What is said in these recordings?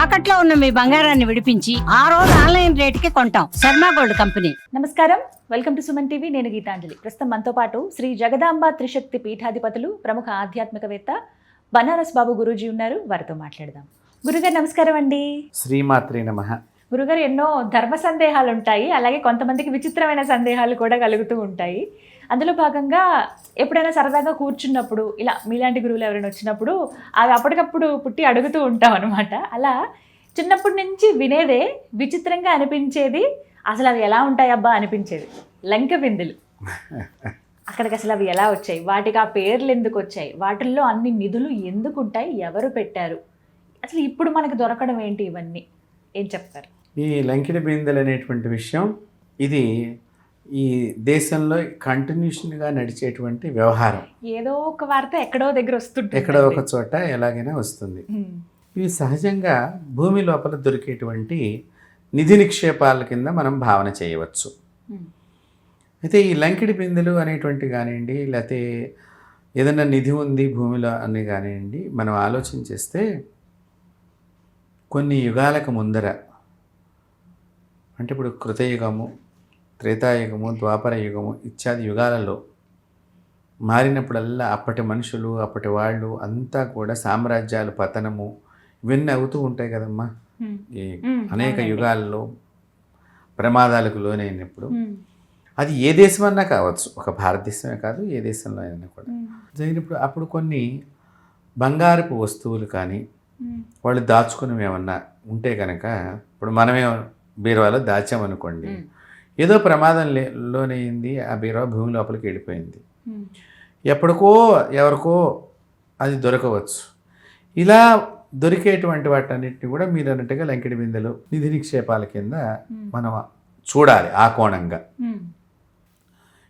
తాకట్లో ఉన్న మీ బంగారాన్ని విడిపించి ఆ రోజు ఆన్లైన్ రేటుకి కొంటాం. Sharma gold company. నమస్కారం, వెల్కమ్ టు సుమన్ టీవీ. నేను గీతాంజలి. ప్రస్తుతం మనతో పాటు శ్రీ జగదాంబ త్రిశక్తి పీఠాధిపతులు, ప్రముఖ ఆధ్యాత్మికవేత్త బనారస్ బాబు గురూజీ ఉన్నారు. వారితో మాట్లాడదాం. గురుగారు నమస్కారం అండి. శ్రీమాత్రే నమః. గురుగారు, ఎన్నో ధర్మ సందేహాలు ఉంటాయి, అలాగే కొంతమందికి విచిత్రమైన సందేహాలు కూడా కలుగుతూ ఉంటాయి. అందులో భాగంగా ఎప్పుడైనా సరదాగా కూర్చున్నప్పుడు ఇలా మీలాంటి గురువులు ఎవరైనా వచ్చినప్పుడు అది అప్పటికప్పుడు పుట్టి అడుగుతూ ఉంటాం అనమాట. అలా చిన్నప్పటి నుంచి వినేదే విచిత్రంగా అనిపించేది, అసలు అవి ఎలా ఉంటాయబ్బా అనిపించేది లంక బిందెలు. అక్కడికి అసలు అవి ఎలా వచ్చాయి, వాటికి ఆ పేర్లు ఎందుకు వచ్చాయి, వాటిల్లో అన్ని నిధులు ఎందుకు ఉంటాయి, ఎవరు పెట్టారు, అసలు ఇప్పుడు మనకు దొరకడం ఏంటి, ఇవన్నీ ఏం చెప్తారు? ఈ లంకిడి బిందెలు అనేటువంటి విషయం ఇది ఈ దేశంలో కంటిన్యూషన్గా నడిచేటువంటి వ్యవహారం. ఏదో ఒక వార్త ఎక్కడో దగ్గర వస్తుంటుంది, ఎక్కడో ఒక చోట ఎలాగైనా వస్తుంది. ఇవి సహజంగా భూమి లోపల దొరికేటువంటి నిధి నిక్షేపాల కింద మనం భావన చేయవచ్చు. అయితే ఈ లంకిడి బిందెలు అనేటువంటి కానివ్వండి, లేకపోతే ఏదైనా నిధి ఉంది భూమిలో అని కానివ్వండి, మనం ఆలోచన చేస్తే కొన్ని యుగాలకు ముందర, అంటే ఇప్పుడు కృతయుగము, త్రేతాయుగము, ద్వాపర యుగము ఇత్యాది యుగాలలో మారినప్పుడల్లా అప్పటి మనుషులు, అప్పటి వాళ్ళు అంతా కూడా సామ్రాజ్యాలు పతనము ఇవన్నీ అవుతూ ఉంటాయి కదమ్మా. ఈ అనేక యుగాల్లో ప్రమాదాలకు లోనైనప్పుడు అది ఏ దేశం అన్నా కావచ్చు, ఒక భారతదేశమే కాదు, ఏ దేశంలో అయినా కూడా జరిగినప్పుడు అప్పుడు కొన్ని బంగారపు వస్తువులు కానీ వాళ్ళు దాచుకునేవి ఏమన్నా ఉంటే కనుక, ఇప్పుడు మనమే బీరువాలో దాచామనుకోండి, ఏదో ప్రమాదం లోనైంది, ఆ బీరువా భూమి లోపలికి వెళ్ళిపోయింది, ఎప్పటికో ఎవరికో అది దొరకవచ్చు. ఇలా దొరికేటువంటి వాటన్నిటిని కూడా మీరు అన్నట్టుగా లంకిడి బిందెలు నిధి నిక్షేపాల కింద మనం చూడాలి. ఆ కోణంగా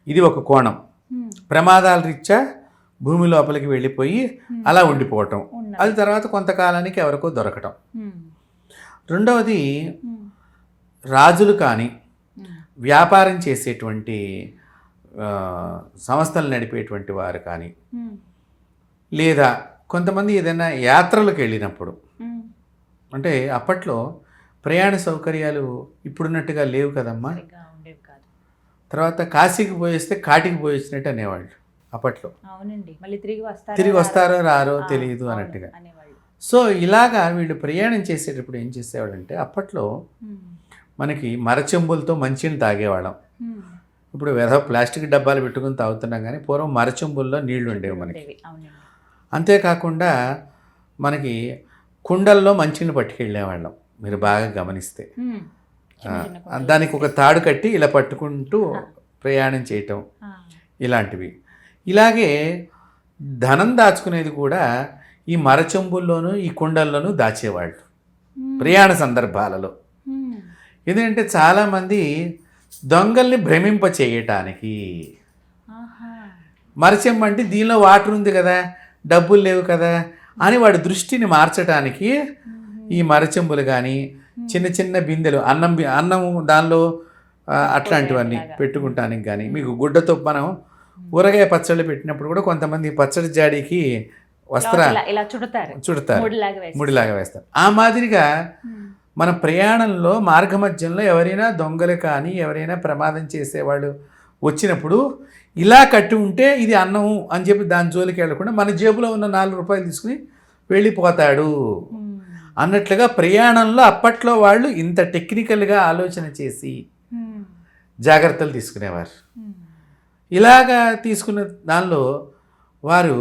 ఇది ఒక కోణం. ప్రమాదాల రీత్యా భూమి లోపలికి వెళ్ళిపోయి అలా ఉండిపోవటం, అది తర్వాత కొంతకాలానికి ఎవరికో దొరకటం. రెండవది, రాజులు కానీ వ్యాపారం చేసేటువంటి సంస్థలు నడిపేటువంటి వారు కానీ, లేదా కొంతమంది ఏదైనా యాత్రలకు వెళ్ళినప్పుడు, అంటే అప్పట్లో ప్రయాణ సౌకర్యాలు ఇప్పుడున్నట్టుగా లేవు కదమ్మా. తర్వాత కాశీకి పోయేస్తే కాటికి పోయేసినట్టు అనేవాళ్ళు అప్పట్లో. తిరిగి వస్తారో రారో తెలియదు అన్నట్టుగా. సో ఇలాగా వీళ్ళు ప్రయాణం చేసేటప్పుడు ఏం చేసేవాళ్ళంటే, అప్పట్లో మనకి మరచెంబులతో మంచిని తాగేవాళ్ళం. ఇప్పుడు ఏదో ప్లాస్టిక్ డబ్బాలు పెట్టుకుని తాగుతున్నాం, కానీ పూర్వం మరచెంబుల్లో నీళ్లు ఉండేవి మనకి. అంతేకాకుండా మనకి కుండల్లో మంచిని పట్టుకెళ్ళేవాళ్ళం. మీరు బాగా గమనిస్తే దానికి ఒక తాడు కట్టి ఇలా పట్టుకుంటూ ప్రయాణం చేయటం ఇలాంటివి. ఇలాగే ధనం దాచుకునేది కూడా ఈ మరచెంబుల్లోనూ ఈ కుండల్లోనూ దాచేవాళ్ళు ప్రయాణ సందర్భాలలో. ఎందుకంటే చాలామంది దొంగల్ని భ్రమింప చేయటానికి, మరచెంబు అంటే దీనిలో వాటర్ ఉంది కదా, డబ్బులు లేవు కదా అని వాడి దృష్టిని మార్చడానికి ఈ మరచెంబులు కానీ, చిన్న చిన్న బిందెలు, అన్నం దానిలో అట్లాంటివన్నీ పెట్టుకుంటానికి కానీ, మీకు గుడ్డతో మనం ఊరగాయ పచ్చళ్ళు పెట్టినప్పుడు కూడా కొంతమంది పచ్చడి జాడీకి చుడతారు, ముడిలాగా వేస్తారు. ఆ మాదిరిగా మన ప్రయాణంలో మార్గమధ్యంలో ఎవరైనా దొంగలు కానీ ఎవరైనా ప్రమాదం చేసేవాళ్ళు వచ్చినప్పుడు ఇలా కట్టి ఉంటే ఇది అన్నం అని చెప్పి దాని జోలికి వెళ్ళకుండా మన జేబులో ఉన్న 4 రూపాయలు తీసుకుని వెళ్ళిపోతాడు అన్నట్లుగా ప్రయాణంలో అప్పట్లో వాళ్ళు ఇంత టెక్నికల్గా ఆలోచన చేసి జాగ్రత్తలు తీసుకునేవారు. ఇలాగా తీసుకున్న దానిలో వారు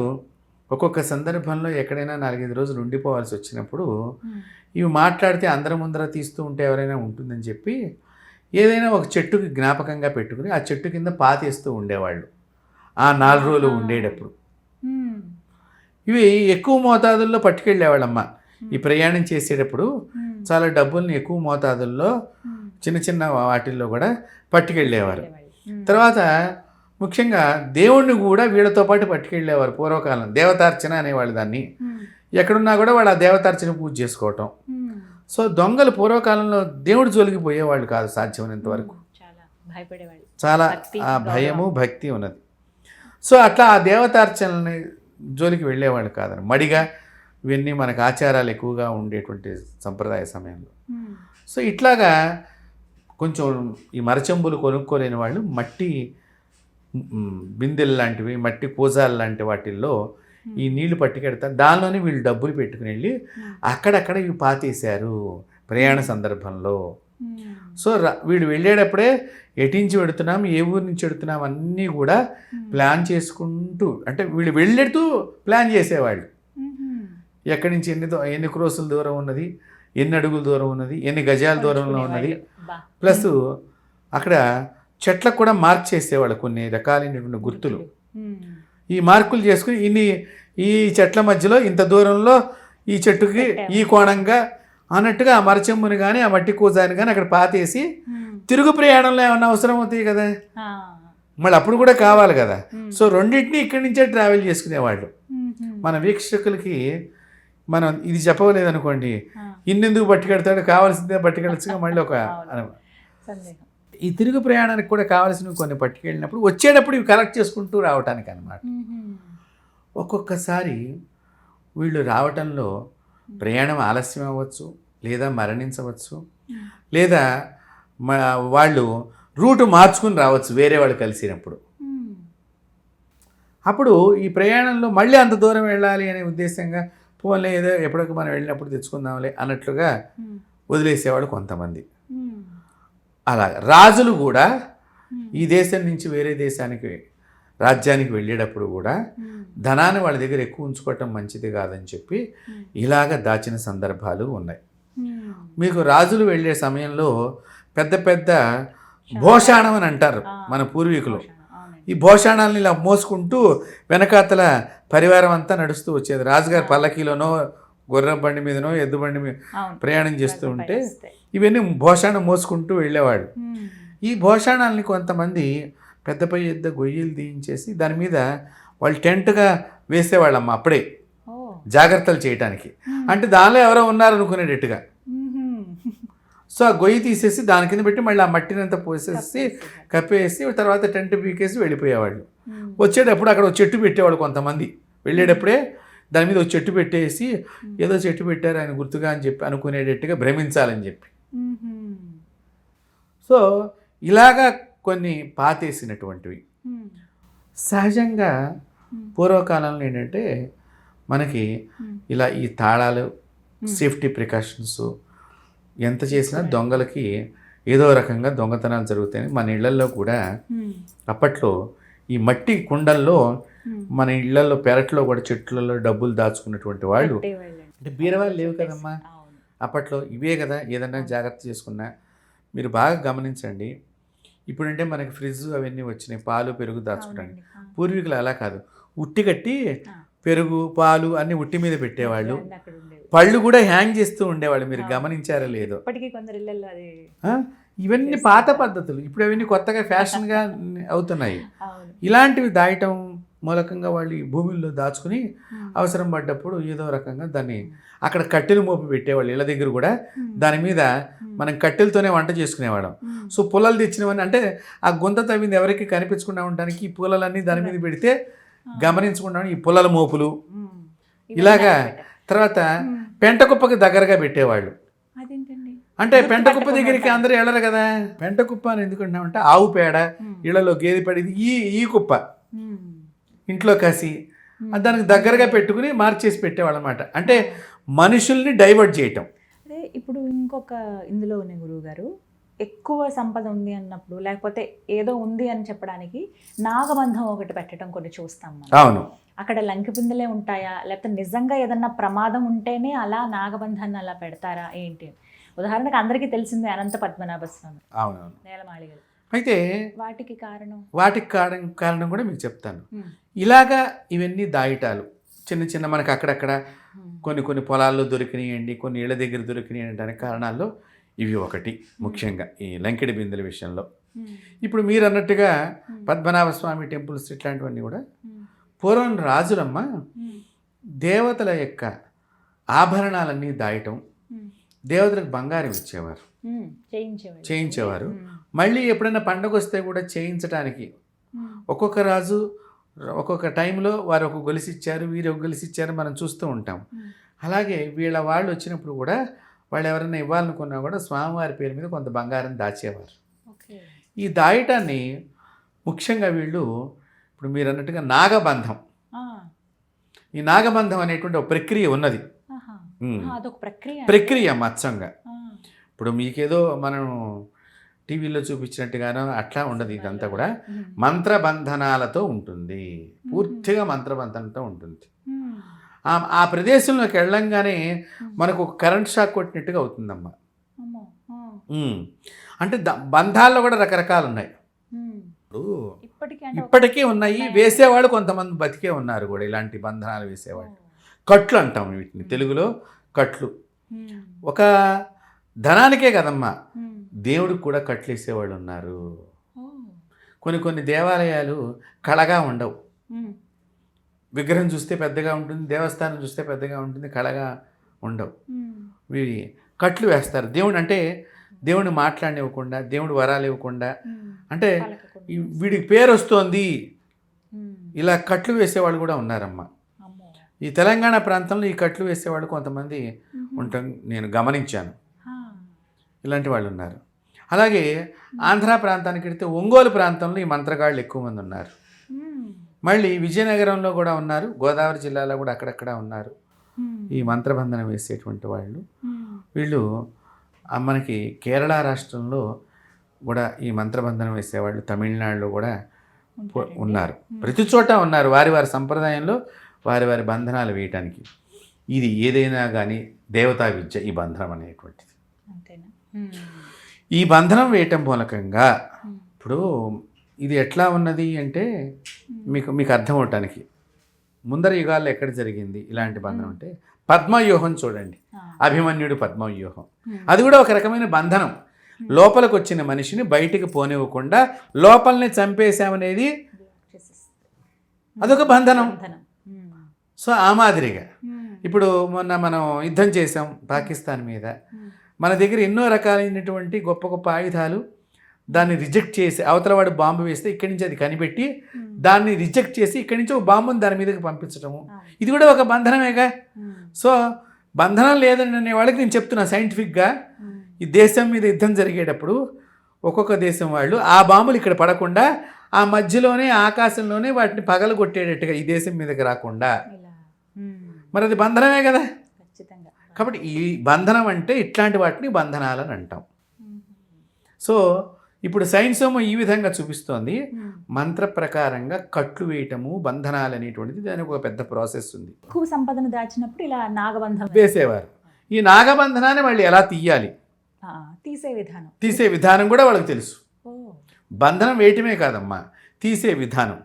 ఒక్కొక్క సందర్భంలో ఎక్కడైనా 4-5 రోజులు ఉండిపోవాల్సి వచ్చినప్పుడు ఇవి మాట్లాడితే అందరి ముందర తీస్తూ ఉంటే ఎవరైనా ఉంటుందని చెప్పి ఏదైనా ఒక చెట్టుకి జ్ఞాపకంగా పెట్టుకుని ఆ చెట్టు కింద పాతేస్తూ ఉండేవాళ్ళు ఆ 4 రోజులు ఉండేటప్పుడు. ఇవి ఎక్కువ మోతాదుల్లో పట్టుకెళ్ళేవాళ్ళమ్మ. ఈ ప్రయాణం చేసేటప్పుడు చాలా డబ్బుల్ని ఎక్కువ మోతాదుల్లో చిన్న చిన్న వాటిల్లో కూడా పట్టుకెళ్ళేవారు. తర్వాత ముఖ్యంగా దేవుణ్ణి కూడా వీళ్ళతో పాటు పట్టుకెళ్ళేవారు. పూర్వకాలం దేవతార్చన అనేవాళ్ళు దాన్ని. ఎక్కడున్నా కూడా వాళ్ళు ఆ దేవతార్చన పూజ చేసుకోవటం. సో దొంగలు పూర్వకాలంలో దేవుడి జోలికి పోయేవాళ్ళు కాదు సాధ్యమైనంత వరకు. చాలా ఆ భయము భక్తి ఉన్నది. సో అట్లా ఆ దేవతార్చనని జోలికి వెళ్ళేవాళ్ళు కాదని మడిగా ఇవన్నీ మనకు ఆచారాలు ఎక్కువగా ఉండేటువంటి సంప్రదాయ సమయంలో. సో ఇట్లాగా కొంచెం ఈ మరచెంబులు కొనుక్కోలేని వాళ్ళు మట్టి బిందెలు లాంటివి, మట్టి కూజాలు లాంటి వాటిల్లో ఈ నీళ్లు పట్టుకెడతారు. దానిలోనే వీళ్ళు డబ్బులు పెట్టుకుని వెళ్ళి అక్కడక్కడ ఇవి పాతేశారు ప్రయాణ సందర్భంలో. సో వీడు వెళ్ళేటప్పుడే ఎటించి పెడుతున్నాం, ఏ ఊరు నుంచి పెడుతున్నాం అన్నీ కూడా ప్లాన్ చేసుకుంటూ, అంటే వీళ్ళు వెళ్ళేటూ ప్లాన్ చేసేవాళ్ళు. ఎక్కడి నుంచి ఎన్ని క్రోసుల దూరం ఉన్నది, ఎన్ని అడుగుల దూరం ఉన్నది, ఎన్ని గజాల దూరంలో ఉన్నది, ప్లస్ అక్కడ చెట్లకు కూడా మార్క్ చేసేవాళ్ళు కొన్ని రకాలైనటువంటి గుర్తులు. ఈ మార్కులు చేసుకుని ఈ చెట్ల మధ్యలో ఇంత దూరంలో ఈ చెట్టుకి ఈ కోణంగా అన్నట్టుగా ఆ మరచెంబుని కానీ ఆ మట్టి కూజాని కానీ అక్కడ పాతేసి తిరుగు ప్రయాణంలో ఏమన్నా అవసరం అవుతాయి కదా, మళ్ళీ అప్పుడు కూడా కావాలి కదా. సో రెండింటిని ఇక్కడి నుంచే ట్రావెల్ చేసుకునేవాళ్ళు. మన వీక్షకులకి మనం ఇది చెప్పలేదనుకోండి, ఇన్నెందుకు పట్టుకెడతాడు, కావాల్సిందే పట్టుకెళ్ళచ్చుగా మళ్ళీ ఒక ఈ తిరుగు ప్రయాణానికి కూడా కావాల్సినవి కొన్ని పట్టుకెళ్ళినప్పుడు వచ్చేటప్పుడు ఇవి కలెక్ట్ చేసుకుంటూ రావటానికి అన్నమాట. ఒక్కొక్కసారి వీళ్ళు రావటంలో ప్రయాణం ఆలస్యం అవ్వచ్చు, లేదా మరణించవచ్చు, లేదా వాళ్ళు రూటు మార్చుకుని రావచ్చు వేరే వాళ్ళు కలిసినప్పుడు. అప్పుడు ఈ ప్రయాణంలో మళ్ళీ అంత దూరం వెళ్ళాలి అనే ఉద్దేశంగా పోలే ఏదో ఎప్పటికీ మనం వెళ్ళినప్పుడు తెచ్చుకుందాంలే అన్నట్లుగా వదిలేసేవాడు కొంతమంది. అలా రాజులు కూడా ఈ దేశం నుంచి వేరే రాజ్యానికి వెళ్ళేటప్పుడు కూడా ధనాన్ని వాళ్ళ దగ్గర ఎక్కువ ఉంచుకోవటం మంచిది కాదని చెప్పి ఇలాగ దాచిన సందర్భాలు ఉన్నాయి. మీకు రాజులు వెళ్ళే సమయంలో పెద్ద పెద్ద భోషాణం అని అంటారు మన పూర్వీకులు. ఈ భోషాణాలను ఇలా మోసుకుంటూ వెనకాతల పరివారం అంతా నడుస్తూ వచ్చేది. రాజుగారి పల్లకీలోనో గుర్రం బండి మీదనో ఎద్దు బండి మీద ప్రయాణం చేస్తూ ఉంటే ఇవన్నీ భోషాణం మోసుకుంటూ వెళ్ళేవాడు. ఈ భోషాణాలని కొంతమంది పెద్ద పెద్ద గొయ్యలు తీయించేసి దాని మీద వాళ్ళు టెంట్గా వేసేవాళ్ళమ్మ అప్పుడే జాగ్రత్తలు చేయటానికి. అంటే దానిలో ఎవరో ఉన్నారు అనుకునేటట్టుగా. సో ఆ గొయ్యి తీసేసి దాని కింద పెట్టి మళ్ళీ ఆ మట్టినంతా పోసేసి కప్పేసి తర్వాత టెంట్ పీకేసి వెళ్ళిపోయేవాళ్ళు. వచ్చేటప్పుడు అక్కడ ఒక చెట్టు పెట్టేవాడు కొంతమంది. వెళ్ళేటప్పుడే దాని మీద ఒక చెట్టు పెట్టేసి ఏదో చెట్టు పెట్టారు ఆయన గుర్తుగా అని చెప్పి అనుకునేటట్టుగా భ్రమించాలని చెప్పి. సో ఇలాగా కొన్ని పాతేసినటువంటివి. సహజంగా పూర్వకాలంలో ఏంటంటే మనకి ఇలా ఈ తాళాలు, సేఫ్టీ ప్రికాషన్స్ ఎంత చేసినా దొంగలకి ఏదో రకంగా దొంగతనాలు జరుగుతాయని మన ఇళ్లల్లో కూడా అప్పట్లో ఈ మట్టి కుండల్లో మన ఇళ్లలో పెరట్లో కూడా చెట్లలో డబ్బులు దాచుకున్నటువంటి వాళ్ళు. అంటే బీరవాళ్ళు లేవు కదమ్మా అప్పట్లో, ఇవే కదా ఏదన్నా జాగ్రత్త చేసుకున్నా. మీరు బాగా గమనించండి, ఇప్పుడంటే మనకి ఫ్రిడ్జ్ అవన్నీ వచ్చినాయి పాలు పెరుగు దాచుకోవడానికి. పూర్వీకులు అలా కాదు, ఉట్టి కట్టి పెరుగు పాలు అన్నీ ఉట్టి మీద పెట్టేవాళ్ళు. పళ్ళు కూడా హ్యాంగ్ చేస్తూ ఉండేవాళ్ళు. మీరు గమనించారో లేదో, ఇవన్నీ పాత పద్ధతులు. ఇప్పుడు అవన్నీ కొత్తగా ఫ్యాషన్గా అవుతున్నాయి. ఇలాంటివి దాయటం మూలకంగా వాళ్ళు ఈ భూమిలో దాచుకుని అవసరం పడ్డప్పుడు ఏదో రకంగా దాన్ని అక్కడ కట్టెలు మోపి పెట్టేవాళ్ళు. ఇళ్ళ దగ్గర కూడా దాని మీద మనం కట్టెలతోనే వంట చేసుకునేవాళ్ళం. సో పుల్లలు తెచ్చినవన్నీ అంటే ఆ గుంత తవ్వింది ఎవరికి కనిపించకుండా ఉండడానికి ఈ పుల్లలన్నీ దాని మీద పెడితే గమనించకుండా ఈ పుల్లల మోపులు ఇలాగా. తర్వాత పెంటకుప్పకి దగ్గరగా పెట్టేవాళ్ళు. అంటే పెంటకుప్ప దగ్గరికి అందరూ వెళ్ళరు కదా. పెంటకుప్ప అని ఎందుకుంటున్నామంటే ఆవు పేడ, ఇళ్లలో గేదె పేడ, ఇది ఈ కుప్ప ఇంట్లో కసి దానికి దగ్గరగా పెట్టుకుని మార్చేసి పెట్టేవాళ్ళు అనమాట. అంటే మనుషుల్ని డైవర్ట్ చేయటం. అదే ఇప్పుడు ఇంకొక ఇందులోనే గురువు గారు, ఎక్కువ సంపద ఉంది అన్నప్పుడు లేకపోతే ఏదో ఉంది అని చెప్పడానికి నాగబంధం ఒకటి పెట్టడం కొన్ని చూస్తాం మనం. అవును, అక్కడ లంకి బిందెలే ఉంటాయా లేకపోతే నిజంగా ఏదన్నా ప్రమాదం ఉంటేనే అలా నాగబంధాన్ని అలా పెడతారా ఏంటి? ఉదాహరణకు అందరికీ తెలిసిందే అనంత పద్మనాభ స్వామి. అవునవును, నేలమాళిగలు. అయితే వాటికి కారణం కూడా మీకు చెప్తాను. ఇలాగా ఇవన్నీ దాయిటాలు చిన్న చిన్న మనకు అక్కడక్కడ కొన్ని పొలాల్లో దొరికినాయండి, కొన్ని ఇళ్ళ దగ్గర దొరికినాయి అనడానికి కారణాల్లో ఇవి ఒకటి ముఖ్యంగా ఈ లంకెడి బిందెల విషయంలో. ఇప్పుడు మీరు అన్నట్టుగా పద్మనాభ స్వామి టెంపుల్స్ ఇట్లాంటివన్నీ కూడా పూర్వం రాజులమ్మ దేవతల యొక్క ఆభరణాలన్నీ దాయటం, దేవతలకు బంగారం ఇచ్చేవారు, చేయించేవారు. మళ్ళీ ఎప్పుడైనా పండగ వస్తే కూడా చేయించడానికి ఒక్కొక్క రాజు ఒక్కొక్క టైంలో వారు ఒక గొలుసు ఇచ్చారు, వీరు ఒక గొలుసు ఇచ్చారు మనం చూస్తూ ఉంటాం. అలాగే వీళ్ళ వాళ్ళు వచ్చినప్పుడు కూడా వాళ్ళు ఎవరైనా ఇవ్వాలనుకున్నా కూడా స్వామివారి పేరు మీద కొంత బంగారం దాచేవారు. ఓకే. ఈ దాయటాన్ని ముఖ్యంగా వీళ్ళు ఇప్పుడు మీరు అన్నట్టుగా నాగబంధం, ఈ నాగబంధం అనేటువంటి ఒక ప్రక్రియ ఉన్నది. అదొక ప్రక్రియ మత్సంగా ఇప్పుడు మీకేదో మనం టీవీలో చూపించినట్టుగానో అట్లా ఉండదు. ఇదంతా కూడా మంత్రబంధనాలతో ఉంటుంది, పూర్తిగా మంత్రబంధనతో ఉంటుంది. ఆ ప్రదేశంలోకి వెళ్ళంగానే మనకు ఒక కరెంట్ షాక్ కొట్టినట్టుగా అవుతుందమ్మా. అంటే బంధాల్లో కూడా రకరకాలు ఉన్నాయి. ఇప్పుడు ఇప్పటికీ ఉన్నాయి, వేసేవాళ్ళు కొంతమంది బతికే ఉన్నారు కూడా. ఇలాంటి బంధనాలు వేసేవాళ్ళు కట్లు అంటాం వీటిని తెలుగులో, కట్లు. ఒక ధనానికే కదమ్మా, దేవుడికి కూడా కట్లు వేసేవాళ్ళు ఉన్నారు. కొన్ని దేవాలయాలు కళగా ఉండవు. విగ్రహం చూస్తే పెద్దగా ఉంటుంది, దేవస్థానం చూస్తే పెద్దగా ఉంటుంది, కళగా ఉండవు. వీరి కట్లు వేస్తారు. దేవుడు అంటే దేవుడిని మాట్లాడనివ్వకుండా, దేవుడు వరాలు ఇవ్వకుండా, అంటే వీడికి పేరు వస్తోంది ఇలా కట్లు వేసేవాళ్ళు కూడా ఉన్నారమ్మా. ఈ తెలంగాణ ప్రాంతంలో ఈ కట్లు వేసేవాళ్ళు కొంతమంది ఉంటాం, నేను గమనించాను. ఇలాంటి వాళ్ళు ఉన్నారు. అలాగే ఆంధ్ర ప్రాంతానికి వెళితే ఒంగోలు ప్రాంతంలో ఈ మంత్రగాళ్ళు ఎక్కువ మంది ఉన్నారు. మళ్ళీ విజయనగరంలో కూడా ఉన్నారు, గోదావరి జిల్లాలో కూడా అక్కడక్కడ ఉన్నారు ఈ మంత్రబంధనం వేసేటువంటి వాళ్ళు. వీళ్ళు మనకి కేరళ రాష్ట్రంలో కూడా ఈ మంత్రబంధనం వేసేవాళ్ళు, తమిళనాడులో కూడా ఉన్నారు, ప్రతి చోట ఉన్నారు. వారి వారి సంప్రదాయంలో వారి వారి బంధనాలు వేయటానికి. ఇది ఏదైనా కానీ దేవతా విద్య ఈ బంధనం అనేటువంటిది. ఈ బంధనం వేయటం మూలకంగా ఇప్పుడు ఇది ఎట్లా ఉన్నది అంటే మీకు అర్థం అవటానికి, ముందర యుగాల్లో ఎక్కడ జరిగింది ఇలాంటి బంధనం అంటే పద్మవ్యూహం చూడండి, అభిమన్యుడు పద్మవ్యూహం. అది కూడా ఒక రకమైన బంధనం. లోపలికి వచ్చిన మనిషిని బయటికి పోనివ్వకుండా లోపలనే చంపేశామనేది అదొక బంధనం. సో ఆ మాదిరిగా ఇప్పుడు మొన్న మనం యుద్ధం చేసాం పాకిస్తాన్ మీద. మన దగ్గర ఎన్నో రకాలైనటువంటి గొప్ప గొప్ప ఆయుధాలు, దాన్ని రిజెక్ట్ చేసి అవతల వాడు బాంబు వేస్తే ఇక్కడి నుంచి అది కనిపెట్టి దాన్ని రిజెక్ట్ చేసి ఇక్కడి నుంచి ఒక బాంబుని దాని మీదకి పంపించడము, ఇది కూడా ఒక బంధనమేగా. సో బంధనం లేదని అనే వాళ్ళకి నేను చెప్తున్నా సైంటిఫిక్గా, ఈ దేశం మీద యుద్ధం జరిగేటప్పుడు ఒక్కొక్క దేశం వాళ్ళు ఆ బాంబులు ఇక్కడ పడకుండా ఆ మధ్యలోనే ఆకాశంలోనే వాటిని పగలు కొట్టేటట్టుగా ఈ దేశం మీదకి రాకుండా, మరి అది బంధనమే కదా. కాబట్టి ఈ బంధనం అంటే ఇట్లాంటి వాటిని బంధనాలని అంటాం. సో ఇప్పుడు సైన్స్ ఏమో ఈ విధంగా చూపిస్తోంది, మంత్ర ప్రకారంగా కట్లు వేయటము, బంధనాలు అనేటువంటిది దానికి ఒక పెద్ద ప్రాసెస్ ఉంది. ఎక్కువ సంపదను దాచినప్పుడు ఇలా నాగబంధం వేసేవారు. ఈ నాగబంధనాన్ని వాళ్ళు ఎలా తీయాలి, తీసే విధానం కూడా వాళ్ళకి తెలుసు. బంధనం వేయటమే కాదమ్మా, తీసే విధానం.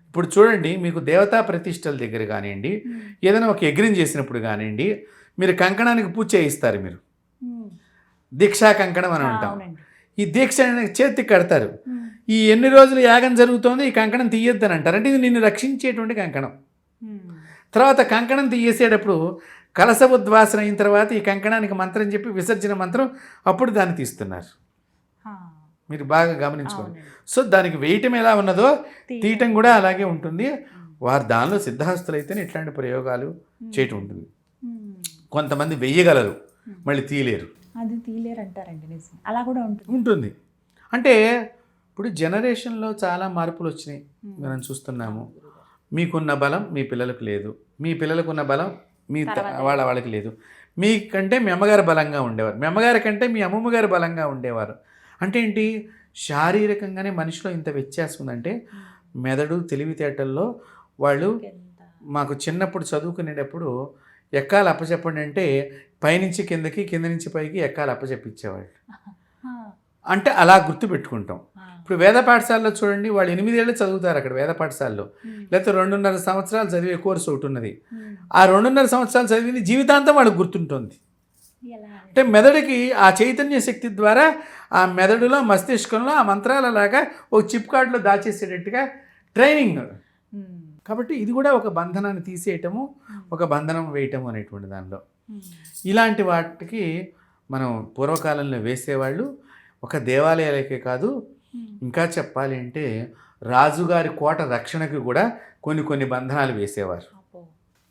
ఇప్పుడు చూడండి, మీకు దేవతా ప్రతిష్టల దగ్గర కానివ్వండి, ఏదైనా ఒక యజ్ఞం చేసినప్పుడు కానివ్వండి, మీరు కంకణానికి పూజ చేయిస్తారు. మీరు దీక్షా కంకణం అని అంటాం. ఈ దీక్ష చేతికి కడతారు. ఈ ఎన్ని రోజులు యాగం జరుగుతోంది ఈ కంకణం తీయొద్దని అంటారు. అంటే ఇది నిన్ను రక్షించేటువంటి కంకణం. తర్వాత కంకణం తీసేటప్పుడు కలశ ఉద్వాసన అయిన తర్వాత ఈ కంకణానికి మంత్రం చెప్పి విసర్జన మంత్రం, అప్పుడు దాన్ని తీస్తున్నారు. మీరు బాగా గమనించుకోండి. సో దానికి వేయటం ఎలా ఉన్నదో తీయటం కూడా అలాగే ఉంటుంది. వారు దానిలో సిద్ధహస్తులు అయితేనే ఇట్లాంటి ప్రయోగాలు చేయటం ఉంటుంది. కొంతమంది వెయ్యగలరు, మళ్ళీ తీయలేరు. అది తీయలేరు అంటారండి, అలా కూడా ఉంటుంది. అంటే ఇప్పుడు జనరేషన్లో చాలా మార్పులు వచ్చినాయి, మనం చూస్తున్నాము. మీకున్న బలం మీ పిల్లలకు లేదు, మీ పిల్లలకు ఉన్న బలం మీ వాళ్ళకి లేదు. మీకంటే మీ అమ్మగారు బలంగా ఉండేవారు, మీ అమ్మగారి కంటే మీ అమ్మమ్మ గారు బలంగా ఉండేవారు. అంటే ఏంటి, శారీరకంగానే మనిషిలో ఇంత వ్యత్యాసం ఉందంటే మెదడు తెలివితేటల్లో వాళ్ళు మాకు చిన్నప్పుడు చదువుకునేటప్పుడు ఎక్కాలు అప్పచెప్పండి అంటే పైనుంచి కిందకి, కింద నుంచి పైకి ఎక్కాలు అప్పచెప్పించేవాళ్ళు. అంటే అలా గుర్తుపెట్టుకుంటాం. ఇప్పుడు వేద పాఠశాలలో చూడండి, వాళ్ళు 8 ఏళ్ళు చదువుతారు అక్కడ వేద పాఠశాలలో, లేకపోతే 2.5 సంవత్సరాలు చదివే కోర్సు ఒకటి ఉన్నది. ఆ 2.5 సంవత్సరాలు చదివింది జీవితాంతం వాళ్ళకి గుర్తుంటుంది. అంటే మెదడుకి ఆ చైతన్య శక్తి ద్వారా ఆ మెదడులో, మస్తిష్కంలో ఆ మంత్రాలలాగా ఒక చిప్ కార్డులో దాచేసేటట్టుగా ట్రైనింగ్. కాబట్టి ఇది కూడా ఒక బంధనాన్ని తీసేయటము, ఒక బంధనం వేయటము అనేటువంటి దానిలో. ఇలాంటి వాటికి మనం పూర్వకాలంలో వేసేవాళ్ళు. ఒక దేవాలయాలకే కాదు, ఇంకా చెప్పాలి అంటే రాజుగారి కోట రక్షణకు కూడా కొన్ని బంధనాలు వేసేవారు,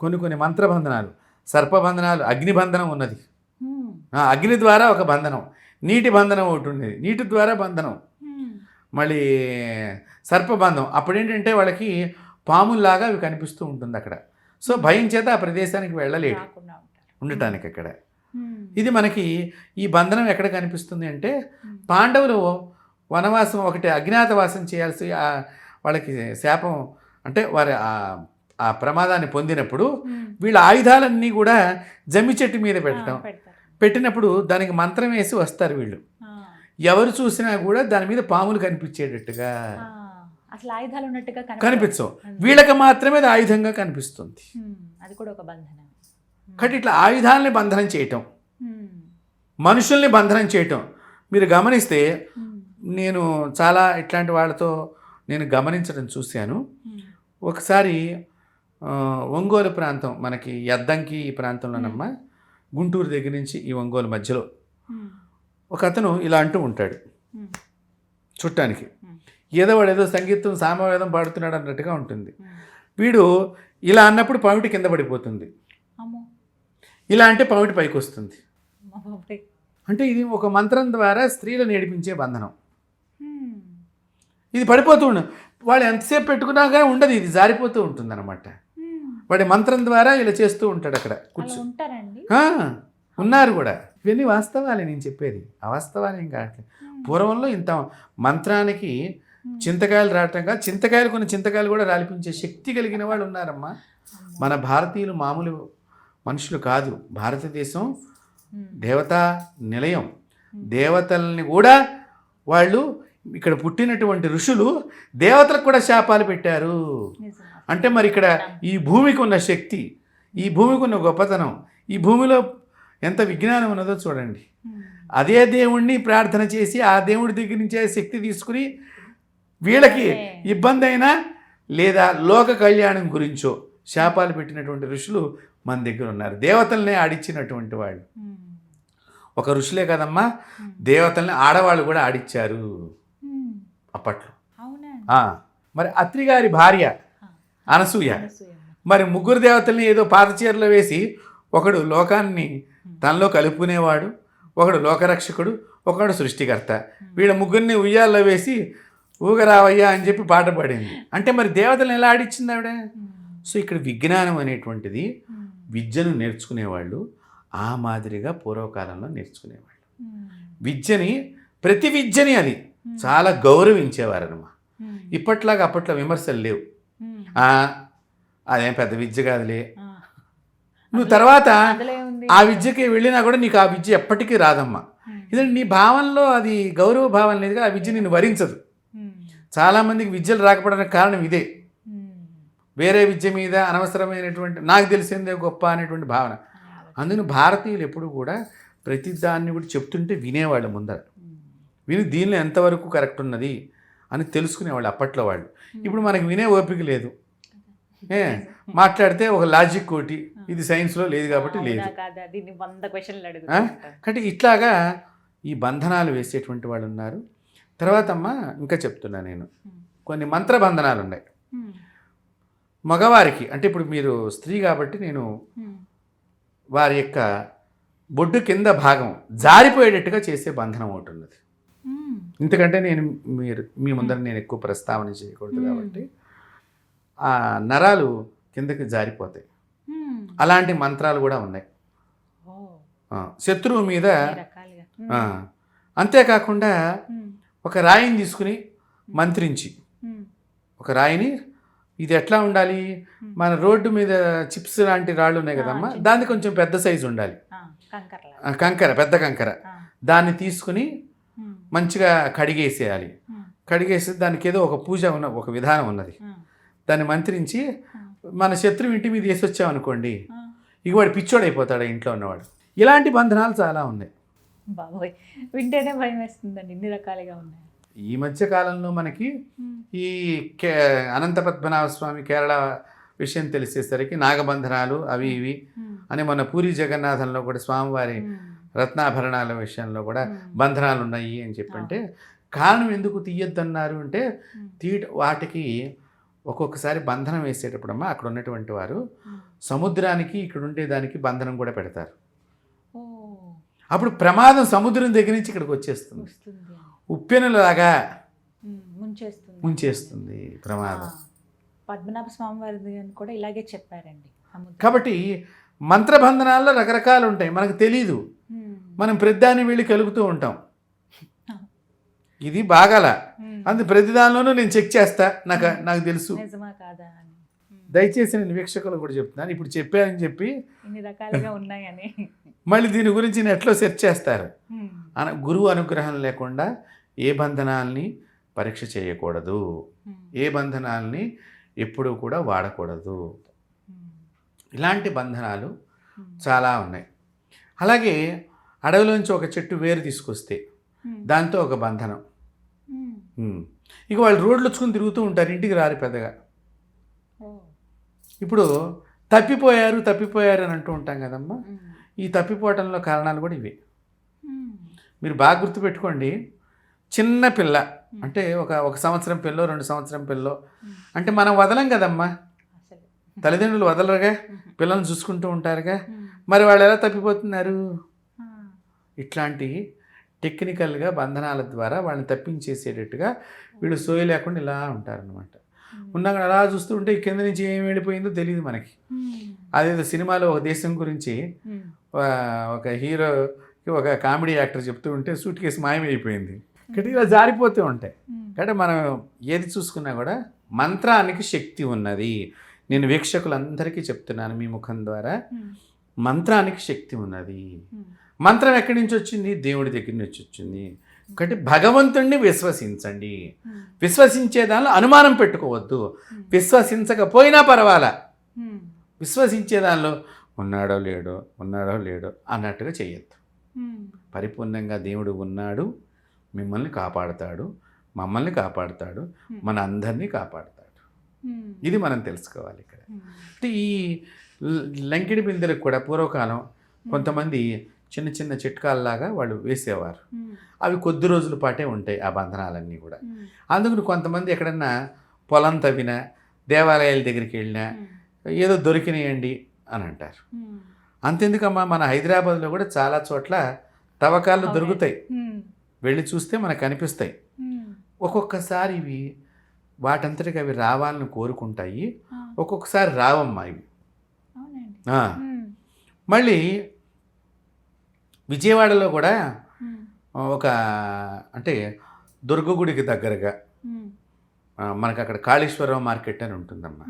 కొన్ని మంత్రబంధనాలు. సర్పబంధనాలు, అగ్నిబంధనం ఉన్నది. అగ్ని ద్వారా ఒక బంధనం, నీటి బంధనం ఒకటి ఉండేది, నీటి ద్వారా బంధనం, మళ్ళీ సర్పబంధం. అప్పుడు ఏంటంటే వాళ్ళకి పాముల్లాగా అవి కనిపిస్తూ ఉంటుంది అక్కడ. సో భయం చేత ఆ ప్రదేశానికి వెళ్ళలేడు ఉండటానికి అక్కడ. ఇది మనకి ఈ బంధనం ఎక్కడ కనిపిస్తుంది అంటే పాండవులు వనవాసం ఒకటి అజ్ఞాతవాసం చేయాల్సి వాళ్ళకి శాపం అంటే వారి ఆ ప్రమాదాన్ని పొందినప్పుడు వీళ్ళ ఆయుధాలన్నీ కూడా జమ్మి చెట్టు మీద పెట్టినప్పుడు దానికి మంత్రం వేసి వస్తారు వీళ్ళు. ఎవరు చూసినా కూడా దాని మీద పాములు కనిపించేటట్టుగా అసలు ఆయుధాలు ఉన్నట్టుగా కనిపించవు, వీళ్ళకి మాత్రమే అది ఆయుధంగా కనిపిస్తుంది. అది కూడా ఒక బంధనం. కాబట్టి ఇట్లా ఆయుధాలని బంధనం చేయటం, మనుషుల్ని బంధనం చేయటం మీరు గమనిస్తే నేను చాలా ఇట్లాంటి వాళ్ళతో నేను గమనించడం చూశాను. ఒకసారి ఒంగోలు ప్రాంతం మనకి యద్దంకి ఈ ప్రాంతంలోనమ్మా, గుంటూరు దగ్గర నుంచి ఈ ఒంగోలు మధ్యలో ఒక అతను ఇలా అంటూ ఉంటాడు చుట్టానికి. ఏదో సంగీతం సామవేదం పాడుతున్నాడు అన్నట్టుగా ఉంటుంది. వీడు ఇలా అన్నప్పుడు పవిటి కింద పడిపోతుంది, ఇలా అంటే పవిటి పైకి వస్తుంది. అంటే ఇది ఒక మంత్రం ద్వారా స్త్రీలను ఏడిపించే బంధనం. ఇది పడిపోతూ ఉండదు, వాళ్ళు ఎంతసేపు పెట్టుకున్నా కానీ ఉండదు, ఇది జారిపోతూ ఉంటుంది అనమాట. వాడి మంత్రం ద్వారా ఇలా చేస్తూ ఉంటాడు అక్కడ కూర్చొని. ఉన్నారు కూడా. ఇవన్నీ వాస్తవాలే నేను చెప్పేది, అవాస్తవాలు ఏం కావట్లేదు. పూర్వంలో ఇంత మంత్రానికి చింతకాయలు రావటంగా కొన్ని చింతకాయలు కూడా రాలిపించే శక్తి కలిగిన వాళ్ళు ఉన్నారమ్మా. మన భారతీయులు మామూలు మనుషులు కాదు. భారతదేశం దేవతా నిలయం. దేవతల్ని కూడా వాళ్ళు ఇక్కడ పుట్టినటువంటి ఋషులు దేవతలకు కూడా శాపాలు పెట్టారు. అంటే మరి ఇక్కడ ఈ భూమికి ఉన్న శక్తి, ఈ భూమికి ఉన్న గొప్పతనం, ఈ భూమిలో ఎంత విజ్ఞానం ఉన్నదో చూడండి. అదే దేవుణ్ణి ప్రార్థన చేసి ఆ దేవుడి దగ్గర నుంచే శక్తి తీసుకుని వీళ్ళకి ఇబ్బంది అయినా లేదా లోక కళ్యాణం గురించో శాపాలు పెట్టినటువంటి ఋషులు మన దగ్గర ఉన్నారు. దేవతల్ని ఆడిచ్చినటువంటి వాళ్ళు ఒక ఋషులే కదమ్మా, దేవతల్ని ఆడవాళ్ళు కూడా ఆడిచ్చారు అప్పట్లో. మరి అత్రి గారి భార్య అనసూయ మరి ముగ్గురు దేవతల్ని ఏదో పాదచీరలో వేసి, ఒకడు లోకాన్ని తనలో కలుపుకునేవాడు, ఒకడు లోకరక్షకుడు, ఒకడు సృష్టికర్త, వీళ్ళ ముగ్గురిని ఉయ్యాల్లో వేసి ఊగరావయ్యా అని చెప్పి పాట పాడింది. అంటే మరి దేవతలను ఎలా ఆడిచ్చింది ఆవిడ? సో ఇక్కడ విజ్ఞానం అనేటువంటిది విద్యను నేర్చుకునేవాళ్ళు ఆ మాదిరిగా పూర్వకాలంలో నేర్చుకునేవాళ్ళు. విద్యని ప్రతి విద్యని అది చాలా గౌరవించేవారనమా. ఇప్పట్లాగా అప్పట్లో విమర్శలు లేవు. అదేం పెద్ద విద్య కాదులే, నువ్వు తర్వాత ఆ విద్యకి వెళ్ళినా కూడా నీకు ఆ విద్య ఎప్పటికీ రాదమ్మా. ఇదంటే నీ భావనలో అది గౌరవ భావన లేదుగా, ఆ విద్య నిన్ను వరించదు. చాలామందికి విద్యలు రాకపోవడానికి కారణం ఇదే. వేరే విద్య మీద అనవసరమైనటువంటి నాకు తెలిసిందే గొప్ప అనేటువంటి భావన. అందుకని భారతీయులు ఎప్పుడు కూడా ప్రతి దాన్ని కూడా చెప్తుంటే వినేవాళ్ళు ముందర. విని దీనిలో ఎంతవరకు కరెక్ట్ ఉన్నది అని తెలుసుకునేవాళ్ళు అప్పట్లో వాళ్ళు. ఇప్పుడు మనకి వినే ఓపిక లేదు. మాట్లాడితే ఒక లాజిక్ కోటి, ఇది సైన్స్లో లేదు కాబట్టి లేదు. కాబట్టి ఇట్లాగా ఈ బంధనాలు వేసేటువంటి వాళ్ళు ఉన్నారు. తర్వాత అమ్మ ఇంకా చెప్తున్నా నేను, కొన్ని మంత్రబంధనాలు ఉన్నాయి మగవారికి. అంటే ఇప్పుడు మీరు స్త్రీ కాబట్టి నేను వారి యొక్క బొడ్డు కింద భాగం జారిపోయేటట్టుగా చేసే బంధనం ఒకటి ఉన్నది. ఎందుకంటే మీ ముందర నేను ఎక్కువ ప్రస్తావన చేయకూడదు కాబట్టి ఆ నరాలు కిందకి జారిపోతాయి. అలాంటి మంత్రాలు కూడా ఉన్నాయి శత్రువు మీద. అంతేకాకుండా ఒక రాయిని తీసుకుని మంత్రించి, ఒక రాయిని, ఇది ఎట్లా ఉండాలి, మన రోడ్డు మీద చిప్స్ లాంటి రాళ్ళు ఉన్నాయి కదమ్మా, దాన్ని కొంచెం పెద్ద సైజు ఉండాలి, కంకర, పెద్ద కంకర, దాన్ని తీసుకుని మంచిగా కడిగేసేయాలి. కడిగేసి దానికి ఏదో ఒక పూజ ఒక విధానం ఉన్నది. దాన్ని మంత్రించి మన శత్రువు ఇంటి మీద వేసి వచ్చామనుకోండి, ఇక వాడు పిచ్చోడైపోతాడు ఇంట్లో ఉన్నవాడు. ఇలాంటి బంధనాలు చాలా ఉన్నాయి. బాబోయ్, వింటేనే భయం వేస్తుందండి, ఇన్ని రకాలుగా ఉన్నాయి. ఈ మధ్య కాలంలో మనకి ఈ అనంత పద్మనాభ స్వామి కేరళ విషయం తెలిసేసరికి నాగబంధనాలు అవి ఇవి అని మన పూరి జగన్నాథంలో కూడా స్వామివారి రత్నాభరణాల విషయంలో కూడా బంధనాలు ఉన్నాయి అని చెప్పంటే, కారణం ఎందుకు తీయొద్దన్నారు అంటే వాటికి ఒక్కొక్కసారి బంధనం వేసేటప్పుడమ్మా అక్కడ ఉన్నటువంటి వారు సముద్రానికి ఇక్కడ ఉండేదానికి బంధనం కూడా పెడతారు. ఓ అప్పుడు ప్రమాదం సముద్రం దగ్గర నుంచి ఇక్కడికి వచ్చేస్తుంది, వస్తుంది, ఉప్పెనలాగా ముంచేస్తుంది. ముంచేస్తుంది ప్రమాదం. పద్మనాభ స్వామి వారి కూడా ఇలాగే చెప్పారండి. కాబట్టి మంత్రబంధనాల్లో రకరకాలు ఉంటాయి, మనకు తెలీదు. మనం ప్రతిదాన్ని వెళ్ళి కలుగుతూ ఉంటాం, ఇది బాగాల అందు ప్రతి దానిలోనూ నేను చెక్ చేస్తా, నాకు తెలుసు. నిజమా కాదా అని దయచేసి నేను వీక్షకులు కూడా చెప్తున్నాను, ఇప్పుడు చెప్పానని చెప్పి ఇన్ని రకాలుగా ఉన్నాయని మళ్ళీ దీని గురించి నెట్లో సెర్చ్ చేస్తారు. గురువు అనుగ్రహం లేకుండా ఏ బంధనాల్ని పరీక్ష చేయకూడదు, ఏ బంధనాల్ని ఎప్పుడూ కూడా వాడకూడదు. ఇలాంటి బంధనాలు చాలా ఉన్నాయి. అలాగే అడవిలోంచి ఒక చెట్టు వేరు తీసుకొస్తే దాంతో ఒక బంధనం. ఇక వాళ్ళు రోడ్లు వచ్చుకుని తిరుగుతూ ఉంటారు, ఇంటికి రారు పెద్దగా. ఇప్పుడు తప్పిపోయారు అని అంటూ ఉంటాం కదమ్మా, ఈ తప్పిపోవటంలో కారణాలు కూడా ఇవే. మీరు బాగా గుర్తుపెట్టుకోండి, చిన్న పిల్ల అంటే ఒక సంవత్సరం పిల్లో 2 సంవత్సరం పిల్లో అంటే మనం వదలం కదమ్మా, తల్లిదండ్రులు వదలరుగా, పిల్లల్ని చూసుకుంటూ ఉంటారుగా, మరి వాళ్ళు ఎలా తప్పిపోతున్నారు? ఇట్లాంటి టెక్నికల్గా బంధనాల ద్వారా వాళ్ళని తప్పించేసేటట్టుగా వీళ్ళు సోయి లేకుండా ఇలా ఉంటారనమాట. ఉన్నాక అలా చూస్తూ ఉంటే కింద నుంచి ఏం వెళ్ళిపోయిందో తెలియదు మనకి. అదేదో సినిమాలో ఒక దేశం గురించి ఒక హీరోకి ఒక కామెడీ యాక్టర్ చెప్తూ ఉంటే సూట్ కేసు మాయమైపోయింది, కాబట్టి ఇలా జారిపోతూ ఉంటాయి. కాబట్టి మనం ఏది చూసుకున్నా కూడా మంత్రానికి శక్తి ఉన్నది. నేను వీక్షకులందరికీ చెప్తున్నాను మీ ముఖం ద్వారా, మంత్రానికి శక్తి ఉన్నది. మంత్రం ఎక్కడి నుంచి వచ్చింది? దేవుడి దగ్గర నుంచి వచ్చింది. కాబట్టి భగవంతుణ్ణి విశ్వసించండి, విశ్వసించే దానిలో అనుమానం పెట్టుకోవద్దు. విశ్వసించకపోయినా పర్వాలా, విశ్వసించే దానిలో ఉన్నాడో లేడో అన్నట్టుగా చేయొద్దు. పరిపూర్ణంగా దేవుడు ఉన్నాడు, మిమ్మల్ని కాపాడుతాడు, మమ్మల్ని కాపాడుతాడు, మన అందరినీ కాపాడుతాడు. ఇది మనం తెలుసుకోవాలి ఇక్కడ. అంటే ఈ లంకిడి బిందెలకు కూడా పూర్వకాలం కొంతమంది చిన్న చిన్న చిట్కాల్లాగా వాళ్ళు వేసేవారు. అవి కొద్ది రోజుల పాటే ఉంటాయి ఆ బంధనాలన్నీ కూడా. అందుకని కొంతమంది ఎక్కడన్నా పొలం తవ్వినా, దేవాలయాల దగ్గరికి వెళ్ళినా ఏదో దొరికినాయండి అని అంటారు. అంతెందుకమ్మా, మన హైదరాబాద్లో కూడా చాలా చోట్ల తవ్వకాలు దొరుకుతాయి, వెళ్ళి చూస్తే మనకు కనిపిస్తాయి. ఒక్కొక్కసారి ఇవి వాటంతటికి అవి రావాలని కోరుకుంటాయి, ఒక్కొక్కసారి రావమ్మా ఇవి. మళ్ళీ విజయవాడలో కూడా ఒక అంటే దుర్గగుడికి దగ్గరగా మనకు అక్కడ కాళేశ్వరరావు మార్కెట్ అని ఉంటుందమ్మా.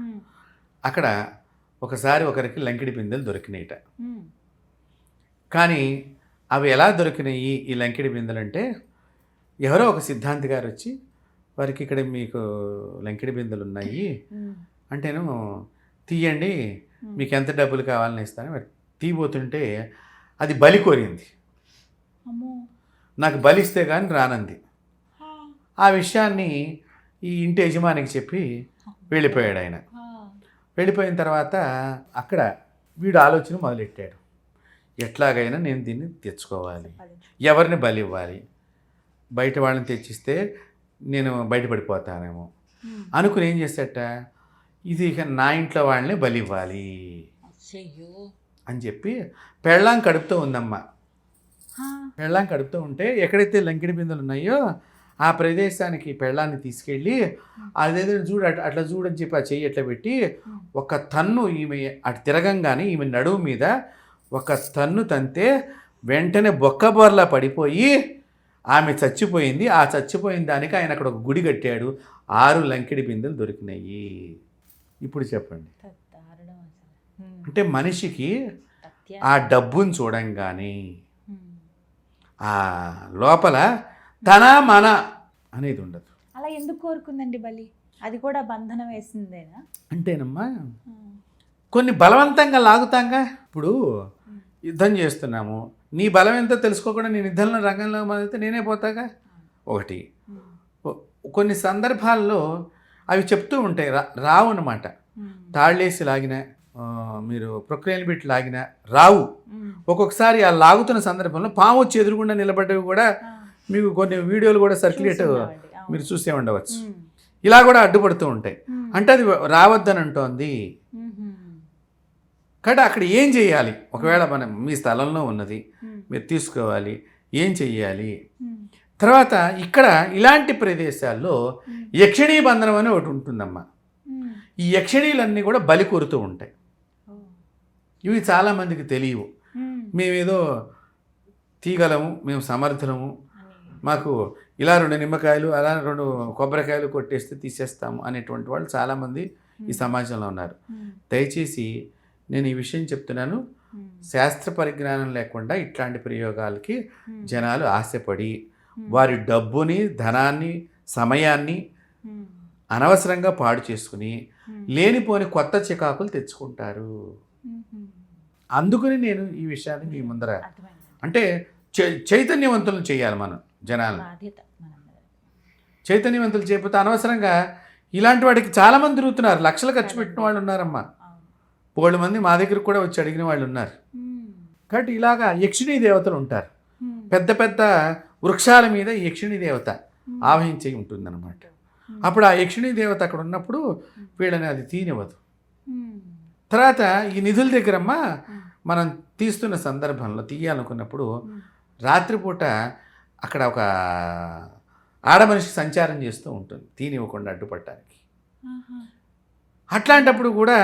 అక్కడ ఒకసారి ఒకరికి లంకిడి బిందెలు దొరికినాయిట. కానీ అవి ఎలా దొరికినాయి ఈ లంకిడి బిందెలు అంటే, ఎవరో ఒక సిద్ధాంతి గారు వచ్చి వారికి ఇక్కడ మీకు లంకిడి బిందెలు ఉన్నాయి అంటేను తీయండి, మీకు ఎంత డబ్బులు కావాలని ఇస్తాను. మరి తీయబోతుంటే అది బలి కోరింది, నాకు బలిస్తే కానీ రానంది. ఆ విషయాన్ని ఈ ఇంటి యజమానికి చెప్పి వెళ్ళిపోయాడు ఆయన. వెళ్ళిపోయిన తర్వాత అక్కడ వీడు ఆలోచన మొదలెట్టాడు, ఎట్లాగైనా నేను దీన్ని తెచ్చుకోవాలి, ఎవరిని బలి ఇవ్వాలి, బయట వాళ్ళని తెచ్చిస్తే నేను బయటపడిపోతానేమో అనుకుని ఏం చేసేట, ఇది ఇక నా ఇంట్లో వాళ్ళని బలి ఇవ్వాలి అని చెప్పి పెళ్ళాం కడుపుతూ ఉందమ్మా. పెళ్ళాం కడుపుతూ ఉంటే ఎక్కడైతే లంకిడి బిందెలు ఉన్నాయో ఆ ప్రదేశానికి పెళ్ళాన్ని తీసుకెళ్ళి అదేదో అట్లా చూడని చెప్పి ఆ చెయ్యి ఎట్లా పెట్టి ఒక తన్ను ఈమె అటు తిరగంగానే ఈమె నడుము మీద ఒక తన్ను తంతే వెంటనే బొక్కబొర్లా పడిపోయి ఆమె చచ్చిపోయింది. ఆ చచ్చిపోయిన దానికి ఆయన అక్కడ ఒక గుడి కట్టాడు, 6 లంకిడి బిందెలు దొరికినాయి. ఇప్పుడు చెప్పండి, అంటే మనిషికి ఆ డబ్బును చూడంగానే ఆ లోపల తన మన అనేది ఉండదు. అలా ఎందుకు కోరుకుందండి బలి? అది కూడా బంధనం వేసిందేనా? అంటేనమ్మా, కొన్ని బలవంతంగా లాగుతాంగా. ఇప్పుడు యుద్ధం చేస్తున్నాము, నీ బలం ఎంతో తెలుసుకోకుండా నేను యుద్ధంలో రంగంలో మొదలైతే నేనే పోతాగా. ఒకటి కొన్ని సందర్భాల్లో అవి చెప్తూ ఉంటాయి, రావు అన్నమాట. తాళ్ళేసి లాగిన, మీరు ప్రొక్రియలు పెట్టి లాగిన రావు. ఒక్కొక్కసారి ఆ లాగుతున్న సందర్భంలో పాము వచ్చి ఎదురుగుండా నిలబడ్డవి కూడా మీకు కొన్ని వీడియోలు కూడా సర్క్యులేట్ మీరు చూసే ఉండవచ్చు. ఇలా కూడా అడ్డుపడుతూ ఉంటాయి. అంటే అది రావద్దని అంటోంది. కాబట్టి అక్కడ ఏం చేయాలి? ఒకవేళ మనం మీ స్థలంలో ఉన్నది మీరు తీసుకోవాలి, ఏం చెయ్యాలి? తర్వాత ఇక్కడ ఇలాంటి ప్రదేశాల్లో యక్షిణీ బంధనం అని ఒకటి ఉంటుందమ్మా. ఈ యక్షిణీలన్నీ కూడా బలి కోరుతూ ఉంటాయి. ఇవి చాలామందికి తెలియవు. మేమేదో తీగలము, మేము సమర్థులము, మాకు ఇలా 2 నిమ్మకాయలు అలా 2 కొబ్బరికాయలు కొట్టేస్తే తీసేస్తాము అనేటువంటి వాళ్ళు చాలామంది ఈ సమాజంలో ఉన్నారు. దయచేసి నేను ఈ విషయం చెప్తున్నాను, శాస్త్ర పరిజ్ఞానం లేకుండా ఇట్లాంటి ప్రయోగాలకి జనాలు ఆశపడి వారి డబ్బుని, ధనాన్ని, సమయాన్ని అనవసరంగా పాడు చేసుకుని లేనిపోని కొత్త చికాకులు తెచ్చుకుంటారు. అందుకని నేను ఈ విషయాన్ని మీ ముందర అంటే చైతన్యవంతులను చేయాలి మనం, జనాలను చైతన్యవంతులు చేయకపోతే అనవసరంగా ఇలాంటి వాటికి చాలామంది తిరుగుతున్నారు. లక్షలు ఖర్చు పెట్టిన వాళ్ళు ఉన్నారమ్మా. 1,000 మంది మా దగ్గర కూడా వచ్చి అడిగిన వాళ్ళు ఉన్నారు. కాబట్టి ఇలాగా యక్షిణీ దేవతలు ఉంటారు. పెద్ద పెద్ద వృక్షాల మీద ఈ యక్షిణీ దేవత ఆవహించి ఉంటుందన్నమాట. అప్పుడు ఆ యక్షిణీ దేవత అక్కడ ఉన్నప్పుడు వీళ్ళని అది తీనివ్వదు. తర్వాత ఈ నిధుల దగ్గరమ్మా మనం తీస్తున్న సందర్భంలో తీయాలనుకున్నప్పుడు రాత్రిపూట అక్కడ ఒక ఆడమనిషి సంచారం చేస్తూ ఉంటుంది తీనివ్వకుండా అడ్డుపట్టడానికి. అట్లాంటప్పుడు కూడా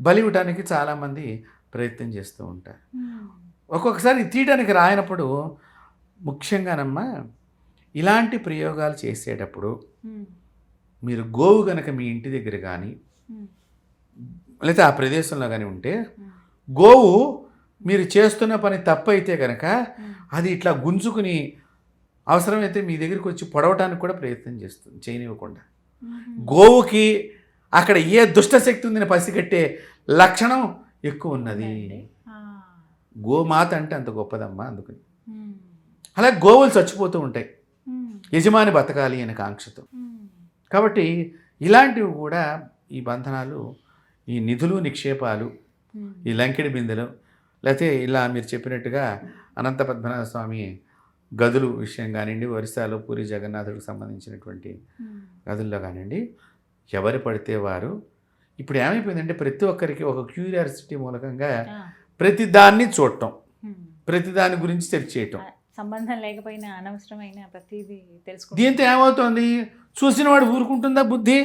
బలి ఇవ్వడానికి చాలామంది ప్రయత్నం చేస్తూ ఉంటారు. ఒక్కొక్కసారి తీయడానికి రాయనప్పుడు ముఖ్యంగానమ్మా ఇలాంటి ప్రయోగాలు చేసేటప్పుడు మీరు గోవు కనుక మీ ఇంటి దగ్గర కానీ లేకపోతే ఆ ప్రదేశంలో కానీ ఉంటే గోవు మీరు చేస్తున్న పని తప్పైతే కనుక అది ఇట్లా గుంజుకుని అవసరమైతే మీ దగ్గరికి వచ్చి పొడవటానికి కూడా ప్రయత్నం చేస్తుంది, చేయనివ్వకుండా. గోవుకి అక్కడ ఏ దుష్టశక్తి ఉందని పసిగట్టే లక్షణం ఎక్కువ ఉన్నది. గోమాత అంటే అంత గొప్పదమ్మా. అందుకని అలా గోవులు చచ్చిపోతూ ఉంటాయి యజమాని బతకాలి అనే కాంక్షతో. కాబట్టి ఇలాంటివి కూడా ఈ బంధనాలు, ఈ నిధులు, నిక్షేపాలు, ఈ లంకెడి బిందెలు, లేకపోతే ఇలా మీరు చెప్పినట్టుగా అనంత పద్మనాభ స్వామి గదులు విషయం కానివ్వండి, ఒరిస్సాలో పూరి జగన్నాథుడికి సంబంధించినటువంటి గదుల్లో కానివ్వండి, ఎవరు పడితే వారు ఇప్పుడు ఏమైపోయిందంటే ప్రతి ఒక్కరికి ఒక క్యూరియాసిటీ మూలకంగా ప్రతి దాన్ని చూడటం, ప్రతి దాని గురించి సెర్చ్ చేయటం, సంబంధం లేకపోయినా అనవసరమైన ప్రతిదీ తెలుసుకో. దీంతో ఏమవుతుంది? చూసిన వాడు ఊరుకుంటుందా? బుద్ధి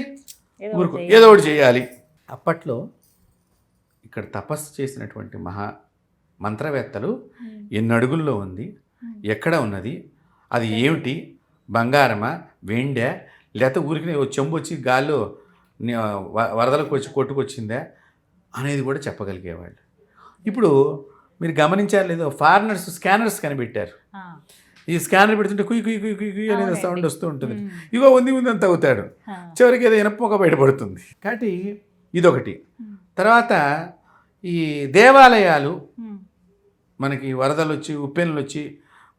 ఏదో ఒకటి చేయాలి. అప్పట్లో ఇక్కడ తపస్సు చేసినటువంటి మహా మంత్రవేత్తలు ఎన్ని అడుగుల్లో ఉంది, ఎక్కడ ఉన్నది, అది ఏమిటి, బంగారమా, వెండా, లేకపోతే ఊరికి చెంబు వచ్చి గాల్లో వరదలకు వచ్చి కొట్టుకొచ్చిందా అనేది కూడా చెప్పగలిగేవాళ్ళు. ఇప్పుడు మీరు గమనించారు లేదో, ఫారినర్స్ స్కానర్స్ కనిపెట్టారు. ఈ స్కానర్ పెడుతుంటే కుయ్ కుయ్ కుయ్ కుయ్ కుయ్ అనేది సౌండ్ వస్తూ ఉంటుంది. ఇగో ఉంది అని తగ్గుతాడు, చివరికి ఏదో ఇనప బయటపడుతుంది. కాబట్టి ఇదొకటి. తర్వాత ఈ దేవాలయాలు మనకి వరదలు వచ్చి ఉప్పెన్లు వచ్చి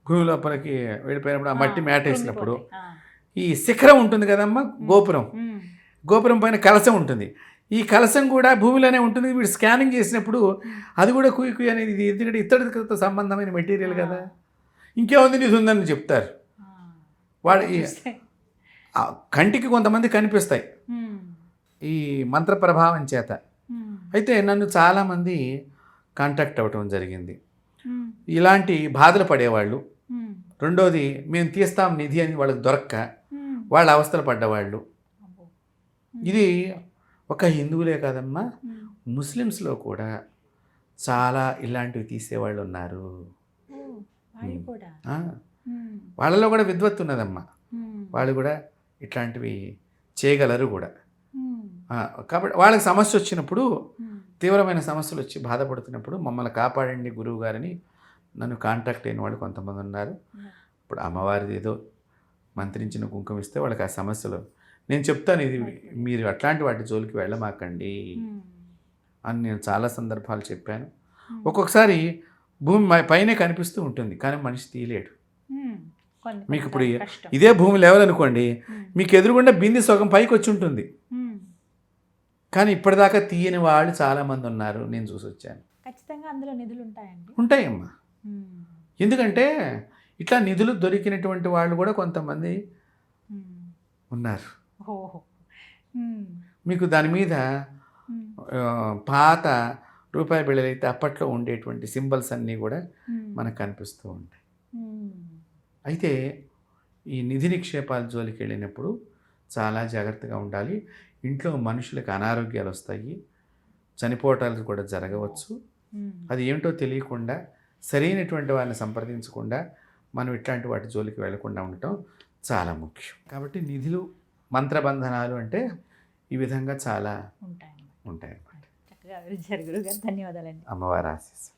భూమి లోపలికి వెళ్ళిపోయినప్పుడు ఆ మట్టి మేట వేసినప్పుడు ఈ శిఖరం ఉంటుంది కదమ్మా, గోపురం పైన కలశం ఉంటుంది. ఈ కలశం కూడా భూమిలోనే ఉంటుంది. వీడు స్కానింగ్ చేసినప్పుడు అది కూడా కుయ్ కుయ్ అనేది, ఇది ఎందుకంటే ఇతడితో సంబంధమైన మెటీరియల్ కదా, ఇంకేముంది నీది ఉందని చెప్తారు. వాడు కంటికి కొంతమంది కనిపిస్తాయి ఈ మంత్ర ప్రభావం చేత. అయితే నన్ను చాలామంది కాంటాక్ట్ అవ్వటం జరిగింది. ఇలాంటి బాధలు పడేవాళ్ళు, రెండోది మేము తీస్తాం నిధి అని వాళ్ళకి దొరక్క వాళ్ళ అవస్థలు పడ్డవాళ్ళు. ఇది ఒక హిందువులే కాదమ్మా, ముస్లిమ్స్లో కూడా చాలా ఇలాంటివి తీసేవాళ్ళు ఉన్నారు. వాళ్ళలో కూడా విద్వత్తు ఉన్నదమ్మా, వాళ్ళు కూడా ఇట్లాంటివి చేయగలరు కూడా. కాబట్టి వాళ్ళకి సమస్య వచ్చినప్పుడు, తీవ్రమైన సమస్యలు వచ్చి బాధపడుతున్నప్పుడు మమ్మల్ని కాపాడండి గురువు గారిని నన్ను కాంటాక్ట్ అయిన వాళ్ళు కొంతమంది ఉన్నారు. ఇప్పుడు అమ్మవారిది ఏదో మంత్రించిన కుంకుమ ఇస్తే వాళ్ళకి ఆ సమస్యలు నేను చెప్తాను, ఇది మీరు అట్లాంటి వాటి జోలికి వెళ్ళమాకండి అని నేను చాలా సందర్భాలు చెప్పాను. ఒక్కొక్కసారి భూమి పైనే కనిపిస్తూ ఉంటుంది కానీ మనిషి తీయలేడు. మీకు ఇప్పుడు ఇదే భూమి లెవెల్ అనుకోండి, మీకు ఎదురుగుండా బింది సగం పైకి వచ్చి ఉంటుంది కానీ ఇప్పటిదాకా తీయని వాళ్ళు చాలామంది ఉన్నారు, నేను చూసి వచ్చాను. ఖచ్చితంగా అందులో నిధులు ఉంటాయండి. ఉంటాయమ్మా. ఎందుకంటే ఇట్లా నిధులు దొరికినటువంటి వాళ్ళు కూడా కొంతమంది ఉన్నారు. మీకు దాని మీద పాత రూపాయి బిళ్ళలు అయితే అప్పట్లో ఉండేటువంటి సింబల్స్ అన్నీ కూడా మనకు కనిపిస్తూ ఉంటాయి. అయితే ఈ నిధి నిక్షేపాల జోలికి వెళ్ళినప్పుడు చాలా జాగ్రత్తగా ఉండాలి. ఇంట్లో మనుషులకు అనారోగ్యాలు వస్తాయి, చనిపోవటాలు కూడా జరగవచ్చు. అది ఏమిటో తెలియకుండా సరైనటువంటి వారిని సంప్రదించకుండా మనం ఇట్లాంటి వాటి జోలికి వెళ్లకుండా ఉండటం చాలా ముఖ్యం. కాబట్టి నిధులు మంత్రబంధనాలు అంటే ఈ విధంగా చాలా ఉంటాయి. చక్కగా వివరించారు గురుగారు. ధన్యవాదాలండి. అమ్మవారి ఆశీస్సు.